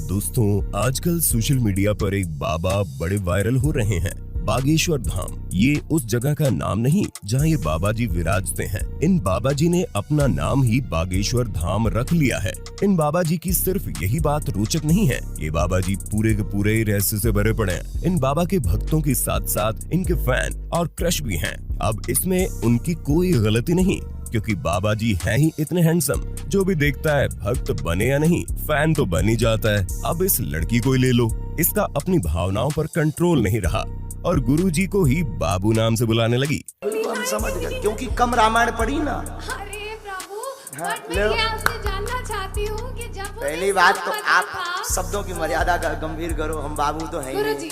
दोस्तों, आजकल social media पर एक बाबा बड़े वायरल हो रहे हैं। बागेश्वर धाम, ये उस जगह का नाम नहीं जहाँ ये बाबा जी विराजते हैं। इन बाबा जी ने अपना नाम ही बागेश्वर धाम रख लिया है। इन बाबा जी की सिर्फ यही बात रोचक नहीं है, ये बाबा जी पूरे के पूरे रहस्य से भरे पड़े हैं। इन बाबा के भक्तों के साथ साथ इनके फैन और क्रश भी हैं। अब इसमें उनकी कोई गलती नहीं, क्योंकि बाबा जी हैं ही इतने हैंडसम। जो भी देखता है, भक्त बने या नहीं, फैन तो बन ही जाता है। अब इस लड़की को ही ले लो, इसका अपनी भावनाओं पर कंट्रोल नहीं रहा और गुरुजी को ही बाबू नाम से बुलाने लगी। हम समझ गए, क्योंकि कम रामायण पढ़ी ना। अरे प्रभु, हाँ, बट मैं ये आपसे जानना चाहती हूँ कि जब पहली बात तो आप शब्दों की मर्यादा का गंभीर करो। हम बाबू तो हैं ही नहीं।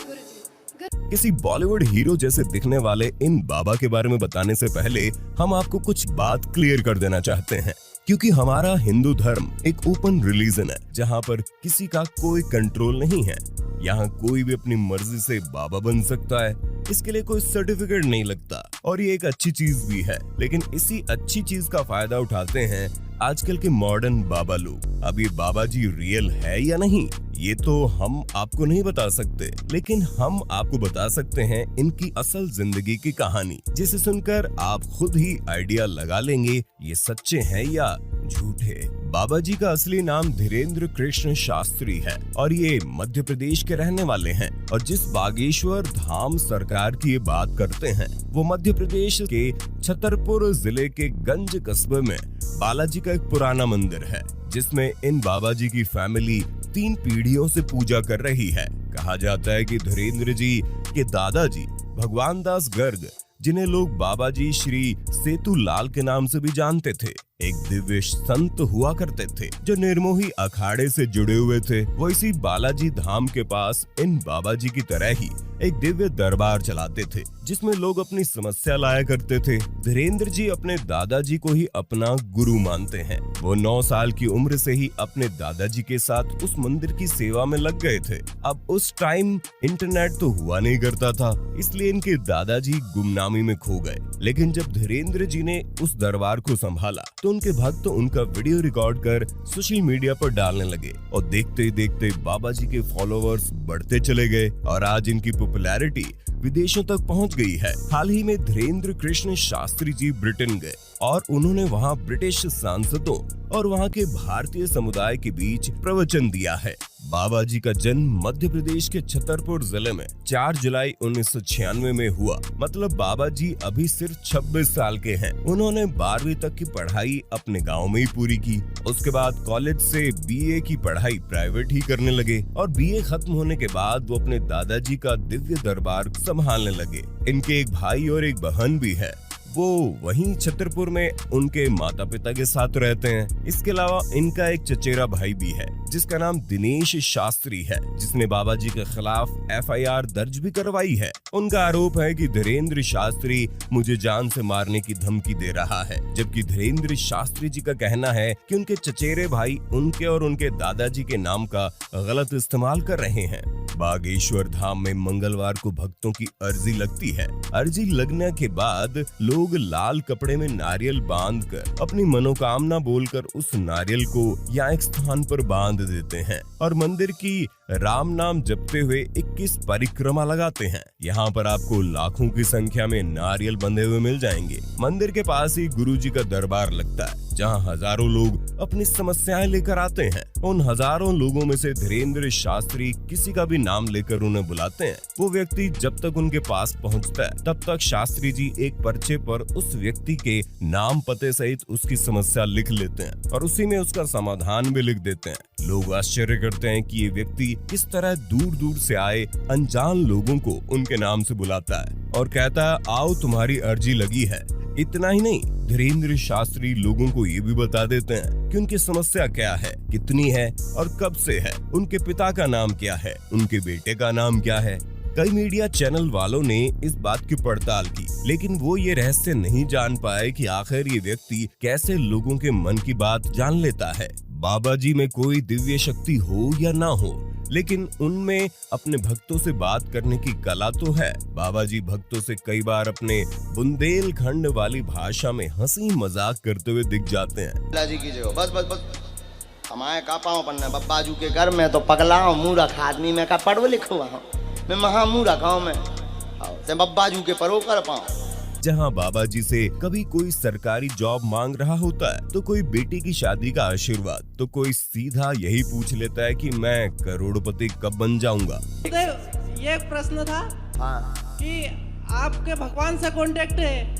किसी बॉलीवुड हीरो जैसे दिखने वाले इन बाबा के बारे में बताने से पहले हम आपको कुछ बात क्लियर कर देना चाहते हैं, क्योंकि हमारा हिंदू धर्म एक ओपन रिलीजन है जहाँ पर किसी का कोई कंट्रोल नहीं है। यहाँ कोई भी अपनी मर्जी से बाबा बन सकता है, इसके लिए कोई सर्टिफिकेट नहीं लगता और ये एक अच्छी चीज भी है। लेकिन इसी अच्छी चीज का फायदा उठाते हैं आजकल के मॉडर्न बाबा लोग। अब ये बाबा जी रियल है या नहीं, ये तो हम आपको नहीं बता सकते, लेकिन हम आपको बता सकते हैं इनकी असल जिंदगी की कहानी, जिसे सुनकर आप खुद ही आइडिया लगा लेंगे ये सच्चे हैं या झूठे। बाबा जी का असली नाम धीरेन्द्र कृष्ण शास्त्री है और ये मध्य प्रदेश के रहने वाले हैं। और जिस बागेश्वर धाम सरकार की ये बात करते हैं, वो मध्य प्रदेश के छतरपुर जिले के गंज कस्बे में बालाजी का एक पुराना मंदिर है, जिसमें इन बाबा जी की फैमिली 3 पीढ़ियों से पूजा कर रही है। कहा जाता है कि धीरेन्द्र जी के दादाजी भगवान दास गर्ग, जिन्हें लोग बाबा जी श्री सेतु लाल के नाम से भी जानते थे, एक दिव्य संत हुआ करते थे जो निर्मोही अखाड़े से जुड़े हुए थे। वो इसी बालाजी धाम के पास इन बाबा जी की तरह ही एक दिव्य दरबार चलाते थे, जिसमें लोग अपनी समस्या लाया करते थे। धीरेन्द्र जी अपने दादाजी को ही अपना गुरु मानते हैं। वो 9 साल की उम्र से ही अपने दादाजी के साथ उस मंदिर की सेवा में लग गए थे। अब उस टाइम इंटरनेट तो हुआ नहीं करता था, इसलिए इनके दादाजी गुमनामी में खो गए। लेकिन जब धीरेन्द्र जी ने उस दरबार को संभाला तो उनके भक्त उनका वीडियो रिकॉर्ड कर सोशल मीडिया पर डालने लगे और देखते ही देखते बाबा जी के फॉलोअर्स बढ़ते चले गए और आज इनकी पॉपुलैरिटी विदेशों तक पहुंच गई है। हाल ही में धीरेन्द्र कृष्ण शास्त्री जी ब्रिटेन गए और उन्होंने वहां ब्रिटिश सांसदों और वहां के भारतीय समुदाय के बीच प्रवचन दिया है। बाबा जी का जन्म मध्य प्रदेश के छतरपुर जिले में 4 जुलाई 1996 में हुआ। मतलब बाबा जी अभी सिर्फ 26 साल के हैं। उन्होंने 12वीं तक की पढ़ाई अपने गांव में ही पूरी की। उसके बाद कॉलेज से बीए की पढ़ाई प्राइवेट ही करने लगे और बीए खत्म होने के बाद वो अपने दादाजी का दिव्य दरबार संभालने लगे। इनके एक भाई और एक बहन भी है, वो वहीं छतरपुर में उनके माता पिता के साथ रहते हैं। इसके अलावा इनका एक चचेरा भाई भी है जिसका नाम दिनेश शास्त्री है, जिसने बाबा जी के खिलाफ FIR दर्ज भी करवाई है। उनका आरोप है कि धीरेन्द्र शास्त्री मुझे जान से मारने की धमकी दे रहा है, जबकि धीरेन्द्र शास्त्री जी का कहना है कि उनके चचेरे भाई उनके और उनके दादाजी के नाम का गलत इस्तेमाल कर रहे हैं। बागेश्वर धाम में मंगलवार को भक्तों की अर्जी लगती है। अर्जी लगने के बाद लोग लाल कपड़े में नारियल बांधकर अपनी मनोकामना बोलकर उस नारियल को यहाँ एक स्थान पर बांध देते हैं और मंदिर की राम नाम जपते हुए 21 परिक्रमा लगाते हैं। यहाँ पर आपको लाखों की संख्या में नारियल बंधे हुए मिल जाएंगे। मंदिर के पास ही गुरुजी का दरबार लगता है, जहाँ हजारों लोग अपनी समस्याएं लेकर आते हैं। उन हजारों लोगों में से धीरेन्द्र शास्त्री किसी का भी नाम लेकर उन्हें बुलाते हैं। वो व्यक्ति जब तक उनके पास पहुँचता है, तब तक शास्त्री जी एक पर्चे पर उस व्यक्ति के नाम पते सहित उसकी समस्या लिख लेते हैं और उसी में उसका समाधान भी लिख देते हैं। लोग आश्चर्य करते हैं कि ये व्यक्ति किस तरह दूर दूर से आए अनजान लोगों को उनके नाम से बुलाता है और कहता है, आओ तुम्हारी अर्जी लगी है। इतना ही नहीं, धीरेन्द्र शास्त्री लोगों को ये भी बता देते हैं कि उनकी समस्या क्या है, कितनी है और कब से है, उनके पिता का नाम क्या है, उनके बेटे का नाम क्या है। कई मीडिया चैनल वालों ने इस बात की पड़ताल की, लेकिन वो ये रहस्य नहीं जान पाए कि आखिर ये व्यक्ति कैसे लोगों के मन की बात जान लेता है। बाबा जी में कोई दिव्य शक्ति हो या ना हो, लेकिन उनमें अपने भक्तों से बात करने की कला तो है। बाबा जी भक्तों से कई बार अपने बुंदेलखंड वाली भाषा में हंसी मजाक करते हुए दिख जाते हैं। जी की जय हो। बस बस बस हमारे का पाँव पन्ने बब्बाजू के घर में तो पगला हूँ मूर्ख आदमी में का पढ़ो लिखो हूँ मैं महा मूर्ख हूँ मैं ते बब्बाजू के परो कर पाऊँ। जहाँ बाबा जी से कभी कोई सरकारी जॉब मांग रहा होता है तो कोई बेटी की शादी का आशीर्वाद, तो कोई सीधा यही पूछ लेता है कि मैं करोड़पति कब बन जाऊंगा। ये एक प्रश्न था हाँ कि आपके भगवान से कांटेक्ट है,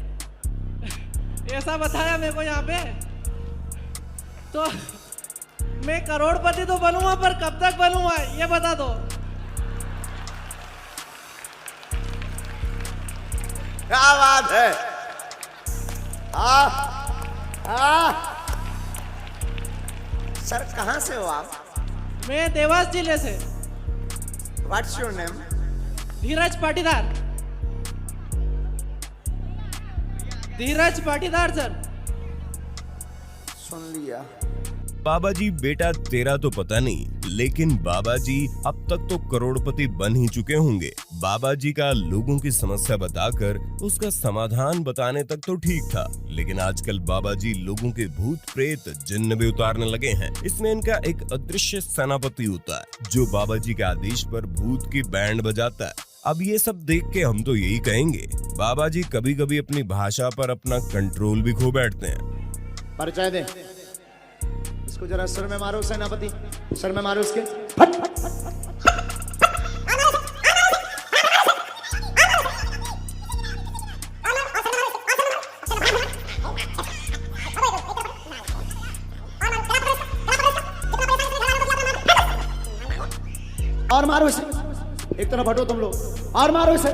ऐसा बताया मेरे को यहाँ पे। तो मैं करोड़पति तो बनूंगा पर कब तक बनूंगा ये बता दो। क्या बात है। सर कहाँ से हो आप? मैं देवास जिले से। What's your name? Dheeraj Patidar. Dheeraj Patidar sir. सुन लिया। बाबा जी बेटा तेरा तो पता नहीं, लेकिन बाबा जी अब तक तो करोड़पति बन ही चुके होंगे। बाबा जी का लोगों की समस्या बताकर उसका समाधान बताने तक तो ठीक था, लेकिन आजकल बाबा जी लोगों के भूत प्रेत जिन्न भी उतारने लगे हैं। इसमें इनका एक अदृश्य सेनापति होता है जो बाबा जी के आदेश पर भूत की बैंड बजाता है। अब ये सब देख के हम तो यही कहेंगे, बाबा जी कभी कभी अपनी भाषा पर अपना कंट्रोल भी खो बैठते हैं। परिचय दे इसको, जरा सर में मारो सेनापति, सर में मारो इसके। और मारो इसे, एक तरफ हटो तुम लोग और मारो इसे।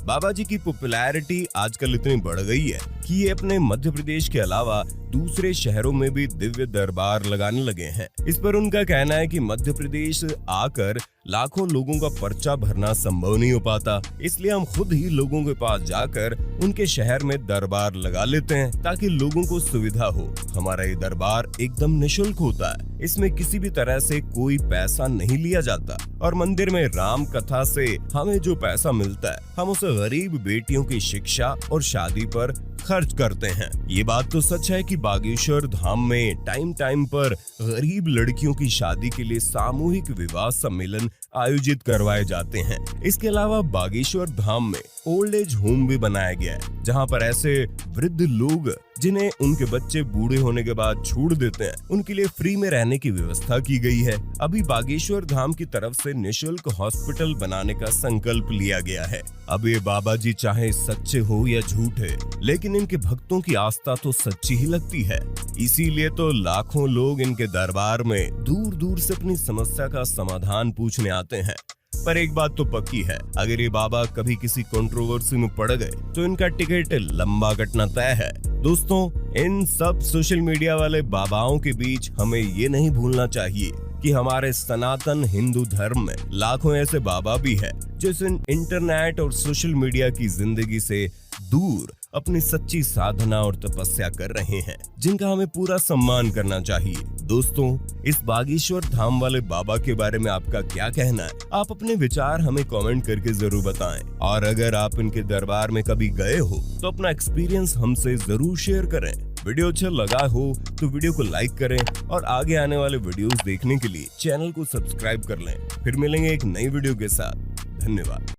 बाबा जी की पॉपुलैरिटी आजकल इतनी बढ़ गई है कि ये अपने मध्य प्रदेश के अलावा दूसरे शहरों में भी दिव्य दरबार लगाने लगे हैं। इस पर उनका कहना है कि मध्य प्रदेश आकर लाखों लोगों का पर्चा भरना संभव नहीं हो पाता, इसलिए हम खुद ही लोगों के पास जाकर उनके शहर में दरबार लगा लेते हैं ताकि लोगों को सुविधा हो। हमारा ये दरबार एकदम निशुल्क होता है, इसमें किसी भी तरह से कोई पैसा नहीं लिया जाता और मंदिर में राम कथा से हमें जो पैसा मिलता है हम उसे गरीब बेटियों की शिक्षा और शादी पर खर्च करते हैं। ये बात तो सच है कि बागेश्वर धाम में टाइम टाइम पर गरीब लड़कियों की शादी के लिए सामूहिक विवाह सम्मेलन आयोजित करवाए जाते हैं। इसके अलावा बागेश्वर धाम में ओल्ड एज होम भी बनाया गया है, जहां पर ऐसे वृद्ध लोग जिन्हें उनके बच्चे बूढ़े होने के बाद छोड़ देते हैं, उनके लिए फ्री में रहने की व्यवस्था की गई है। अभी बागेश्वर धाम की तरफ से निशुल्क हॉस्पिटल बनाने का संकल्प लिया गया है। अब ये बाबा जी चाहे सच्चे हो या झूठे, लेकिन इनके भक्तों की आस्था तो सच्ची ही लगती है। इसीलिए तो लाखों लोग इनके दरबार में दूर दूर से अपनी समस्या का समाधान पूछने आते हैं। पर एक बात तो पक्की है, अगर ये बाबा कभी किसी कंट्रोवर्सी में पड़ गए तो इनका टिकट लंबा कटना तय है। दोस्तों, इन सब सोशल मीडिया वाले बाबाओं के बीच हमें ये नहीं भूलना चाहिए कि हमारे सनातन हिंदू धर्म में लाखों ऐसे बाबा भी है जो इस इंटरनेट और सोशल मीडिया की जिंदगी से दूर अपनी सच्ची साधना और तपस्या कर रहे हैं, जिनका हमें पूरा सम्मान करना चाहिए। दोस्तों, इस बागेश्वर धाम वाले बाबा के बारे में आपका क्या कहना है? आप अपने विचार हमें कमेंट करके जरूर बताएं। और अगर आप इनके दरबार में कभी गए हो तो अपना एक्सपीरियंस हमसे जरूर शेयर करें। वीडियो अच्छा लगा हो तो वीडियो को लाइक करें और आगे आने वाले वीडियोस देखने के लिए चैनल को सब्सक्राइब कर लें। फिर मिलेंगे एक नई वीडियो के साथ। धन्यवाद।